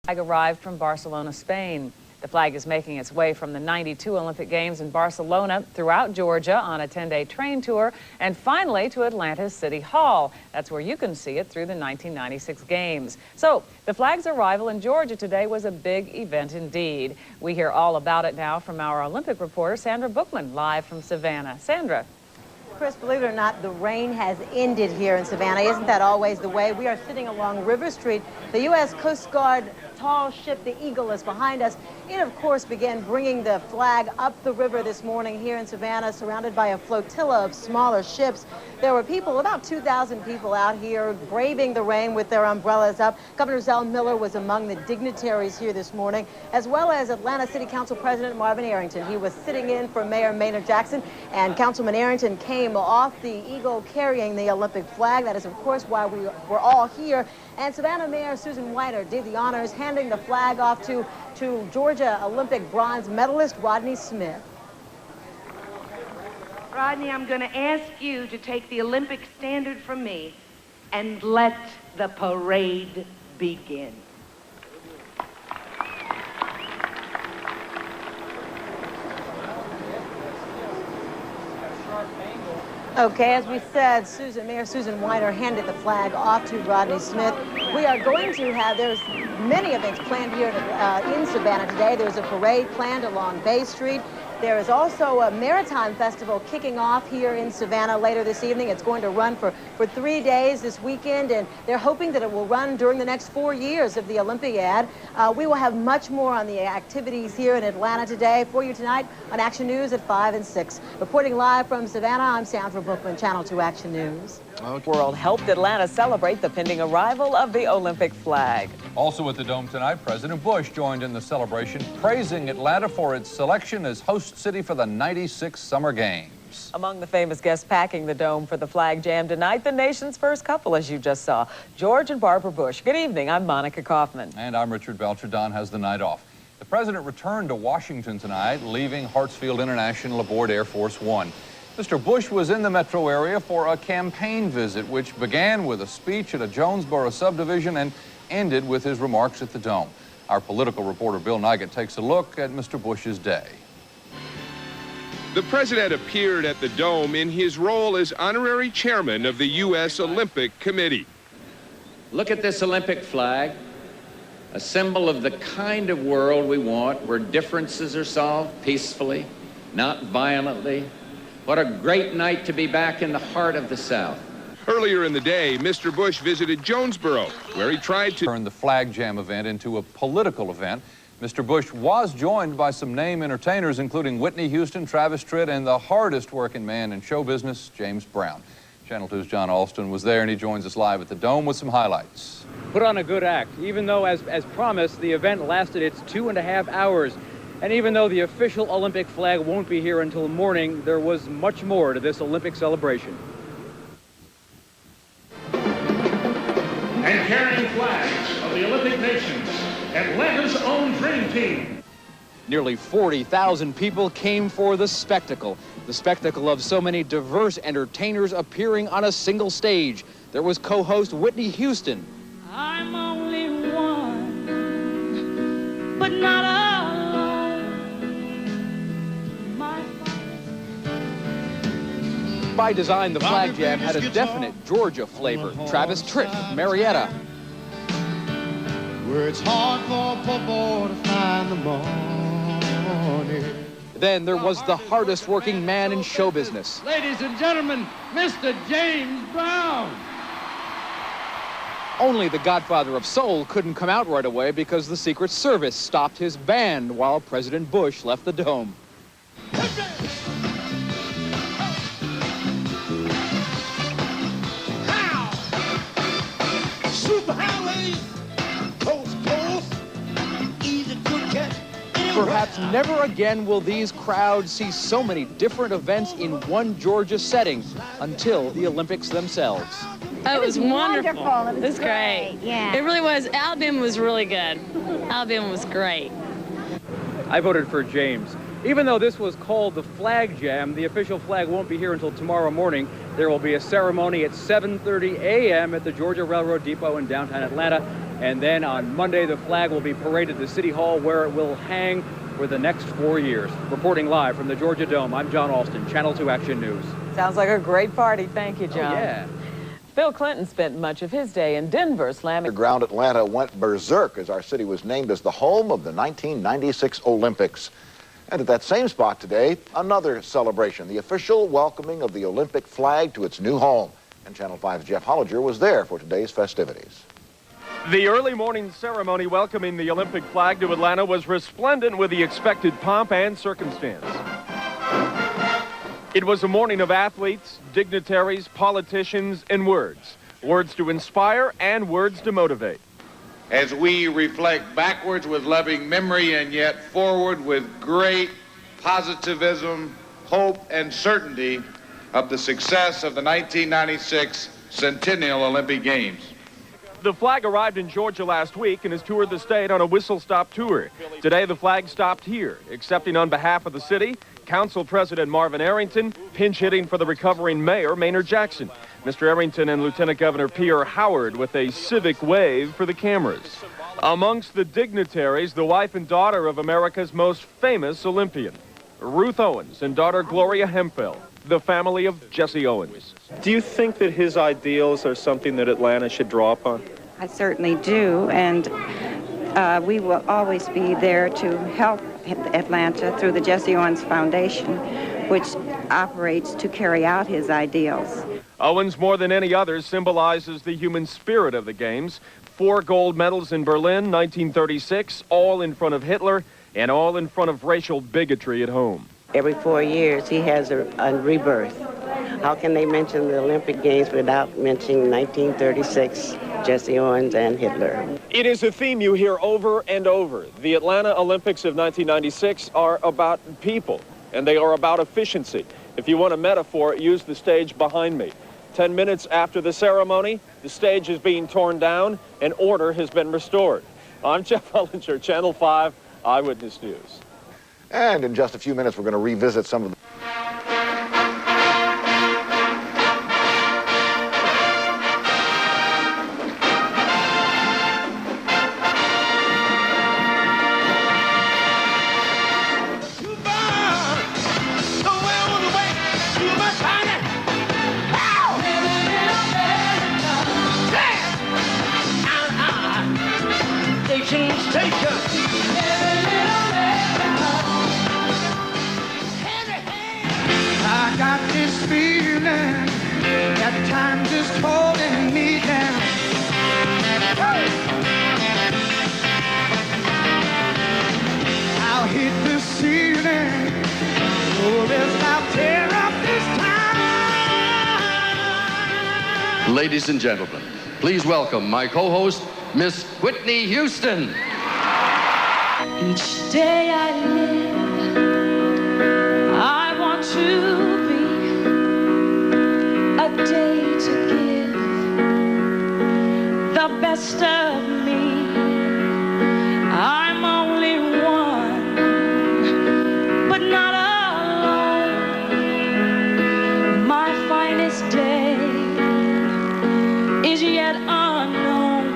Flag arrived from Barcelona, Spain. The flag is making its way from the '92 Olympic Games in Barcelona throughout Georgia on a 10-day train tour and finally to Atlanta's City Hall. That's where you can see it through the 1996 Games. So the flag's arrival in Georgia today was a big event indeed. We hear all about it now from our Olympic reporter, Sandra Bookman, live from Savannah. Sandra. Chris, believe it or not, the rain has ended here in Savannah. Isn't that always the way? We are sitting along River Street. The U.S. Coast Guard tall ship, the Eagle, is behind us. It, of course, began bringing the flag up the river this morning here in Savannah, surrounded by a flotilla of smaller ships. There were people, about 2,000 people out here braving the rain with their umbrellas up. Governor Zell Miller was among the dignitaries here this morning, as well as Atlanta City Council President Marvin Arrington. He was sitting in for Mayor Maynard Jackson, and Councilman Arrington came off the Eagle carrying the Olympic flag. That is, of course, why we were all here. And Savannah Mayor Susan Whiter did the honors, handing the flag off to Georgia Olympic bronze medalist Rodney Smith. Rodney, I'm going to ask you to take the Olympic standard from me and let the parade begin. Okay, as we said, Mayor Susan Whiter handed the flag off to Rodney Smith. We are going to have, there's many events planned here in Savannah today. There's a parade planned along Bay Street. There is also a maritime festival kicking off here in Savannah later this evening. It's going to run for 3 days this weekend, and they're hoping that it will run during the next 4 years of the Olympiad. We will have much more on the activities here in Atlanta today for you tonight on Action News at 5 and 6. Reporting live from Savannah, I'm Sandra Bookman, Channel 2 Action News. World helped Atlanta celebrate the pending arrival of the Olympic flag. Also at the Dome tonight, President Bush joined in the celebration, praising Atlanta for its selection as host city for the '96 Summer Games. Among the famous guests packing the Dome for the flag jam tonight, the nation's first couple, as you just saw, George and Barbara Bush. Good evening, I'm Monica Kaufman. And I'm Richard Belcher. Don has the night off. The president returned to Washington tonight, leaving Hartsfield International aboard Air Force One. Mr. Bush was in the metro area for a campaign visit, which began with a speech at a Jonesboro subdivision and ended with his remarks at the Dome. Our political reporter Bill Nigut takes a look at Mr. Bush's day. The president appeared at the Dome in his role as honorary chairman of the U.S. Olympic Committee. Look at this Olympic flag, a symbol of the kind of world we want, where differences are solved peacefully, not violently. What a great night to be back in the heart of the South. Earlier in the day, Mr. Bush visited Jonesboro, where he tried to turn the flag jam event into a political event. Mr. Bush was joined by some name entertainers, including Whitney Houston, Travis Tritt, and the hardest working man in show business, James Brown. Channel 2's John Alston was there, and he joins us live at the Dome with some highlights. Put on a good act, even though, as promised, the event lasted its 2.5 hours. And even though the official Olympic flag won't be here until morning, there was much more to this Olympic celebration. And carrying flags of the Olympic nations, Atlanta's own dream team. Nearly 40,000 people came for the spectacle of so many diverse entertainers appearing on a single stage. There was co-host Whitney Houston. I'm only one, but not alone. By design, the flag jam had a definite Georgia flavor. Travis Tritt, Marietta. Where it's hard for a poor boy to find the money. Then there was the hardest working man in show business. Ladies and gentlemen, Mr. James Brown. Only the godfather of soul couldn't come out right away because the Secret Service stopped his band while President Bush left the Dome. Perhaps never again will these crowds see so many different events in one Georgia setting until the Olympics themselves. Oh, it was wonderful. It was great. Yeah. It really was. Alabama was really good. Alabama was great. I voted for James. Even though this was called the Flag Jam, the official flag won't be here until tomorrow morning. There will be a ceremony at 7:30 a.m. at the Georgia Railroad Depot in downtown Atlanta. And then on Monday, the flag will be paraded to City Hall, where it will hang for the next 4 years. Reporting live from the Georgia Dome, I'm John Alston, Channel 2 Action News. Sounds like a great party. Thank you, John. Oh, yeah. Bill Clinton spent much of his day in Denver slamming. Underground Atlanta went berserk as our city was named as the home of the 1996 Olympics. And at that same spot today, another celebration, the official welcoming of the Olympic flag to its new home. And Channel 5's Jeff Hollinger was there for today's festivities. The early morning ceremony welcoming the Olympic flag to Atlanta was resplendent with the expected pomp and circumstance. It was a morning of athletes, dignitaries, politicians, and words. Words to inspire and words to motivate. As we reflect backwards with loving memory and yet forward with great positivism, hope, and certainty of the success of the 1996 Centennial Olympic Games. The flag arrived in Georgia last week and has toured the state on a whistle-stop tour. Today, the flag stopped here, accepting on behalf of the city, Council President Marvin Arrington, pinch hitting for the recovering Mayor Maynard Jackson. Mr. Arrington and Lieutenant Governor Pierre Howard with a civic wave for the cameras. Amongst the dignitaries, the wife and daughter of America's most famous Olympian, Ruth Owens, and daughter Gloria Hemphill, the family of Jesse Owens. Do you think that his ideals are something that Atlanta should draw upon? I certainly do, and we will always be there to help Atlanta through the Jesse Owens Foundation, which operates to carry out his ideals. Owens, more than any other, symbolizes the human spirit of the Games. 4 gold medals in Berlin, 1936, all in front of Hitler, and all in front of racial bigotry at home. Every 4 years, he has a rebirth. How can they mention the Olympic Games without mentioning 1936, Jesse Owens and Hitler? It is a theme you hear over and over. The Atlanta Olympics of 1996 are about people, and they are about efficiency. If you want a metaphor, use the stage behind me. 10 minutes after the ceremony, the stage is being torn down, and order has been restored. I'm Jeff Hollinger, Channel 5 Eyewitness News. And in just a few minutes, we're going to revisit some of the... I got this feeling that time just holding me down. I'll hit the ceiling, oh, yes, I'll tear up this time. Ladies and gentlemen, please welcome my co-host, Miss Whitney Houston. Each day I live, I want to be a day to give the best of me. I'm only one, but not alone. My finest day is yet unknown.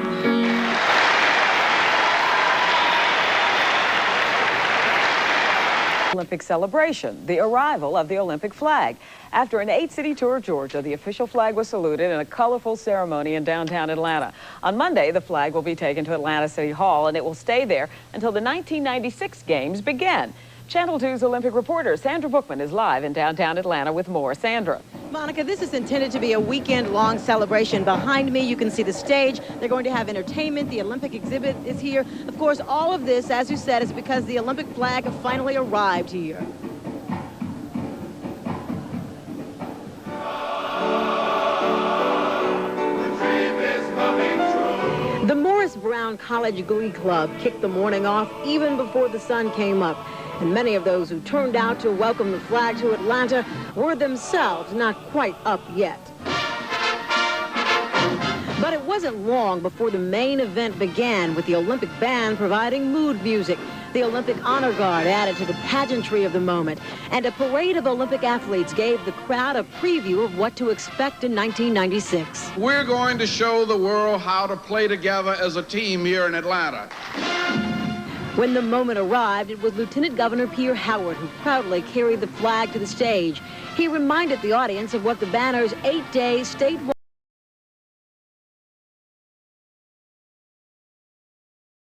Olympic celebration, the arrival of the Olympic flag. After an 8-city tour of Georgia, the official flag was saluted in a colorful ceremony in downtown Atlanta. On Monday, the flag will be taken to Atlanta City Hall, and it will stay there until the 1996 Games begin. Channel 2's Olympic reporter Sandra Bookman is live in downtown Atlanta with more. Sandra. Monica, this is intended to be a weekend-long celebration. Behind me, you can see the stage. They're going to have entertainment. The Olympic exhibit is here. Of course, all of this, as you said, is because the Olympic flag finally arrived here. The Morris Brown College Glee Club kicked the morning off even before the sun came up. And many of those who turned out to welcome the flag to Atlanta were themselves not quite up yet. But it wasn't long before the main event began, with the Olympic band providing mood music. The Olympic Honor Guard added to the pageantry of the moment, and a parade of Olympic athletes gave the crowd a preview of what to expect in 1996. We're going to show the world how to play together as a team here in Atlanta. When the moment arrived, it was Lieutenant Governor Pierre Howard who proudly carried the flag to the stage. He reminded the audience of what the banner's 8-day statewide